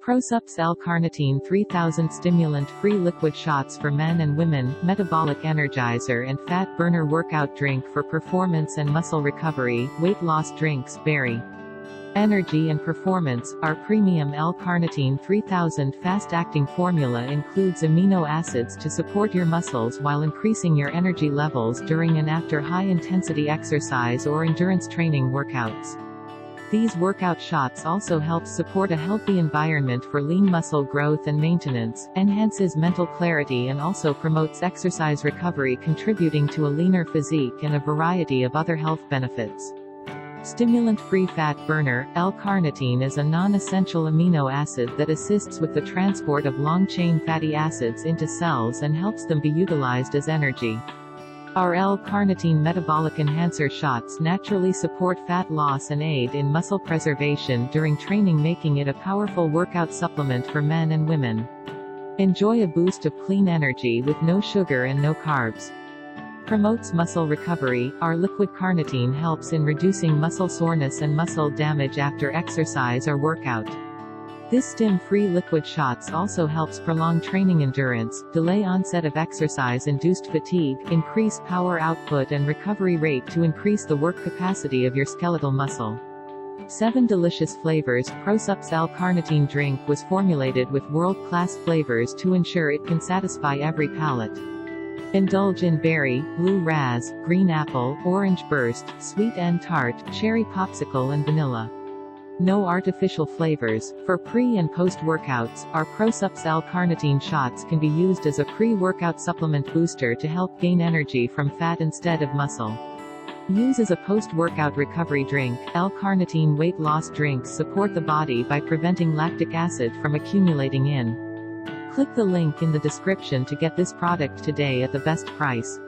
ProSupps L Carnitine 3000 Stimulant-Free Liquid Shots for Men and Women, Metabolic Energizer and Fat Burner Workout Drink for Performance and Muscle Recovery, Weight Loss Drinks, Berry Energy and Performance. Our premium L Carnitine 3000 fast-acting formula includes amino acids to support your muscles while increasing your energy levels during and after high-intensity exercise or endurance training workouts. These workout shots also help support a healthy environment for lean muscle growth and maintenance, enhances mental clarity and also promotes exercise recovery, contributing to a leaner physique and a variety of other health benefits. Stimulant-Free Fat Burner, L Carnitine is a non-essential amino acid that assists with the transport of long-chain fatty acids into cells and helps them be utilized as energy. Our L Carnitine metabolic enhancer shots naturally support fat loss and aid in muscle preservation during training, making it a powerful workout supplement for men and women. Enjoy a boost of clean energy with no sugar and no carbs. Promotes muscle recovery. Our liquid carnitine helps in reducing muscle soreness and muscle damage after exercise or workout. This stim-free liquid shots also helps prolong training endurance, delay onset of exercise-induced fatigue, increase power output and recovery rate to increase the work capacity of your skeletal muscle. 7 delicious flavors. ProSupps L Carnitine drink was formulated with world-class flavors to ensure it can satisfy every palate. Indulge in berry, blue raz, green apple, orange burst, sweet and tart, cherry popsicle and vanilla. No artificial flavors. For pre- and post-workouts, our ProSupps L Carnitine shots can be used as a pre-workout supplement booster to help gain energy from fat instead of muscle. Use as a post-workout recovery drink. L Carnitine weight loss drinks support the body by preventing lactic acid from accumulating in. Click the link in the description to get this product today at the best price.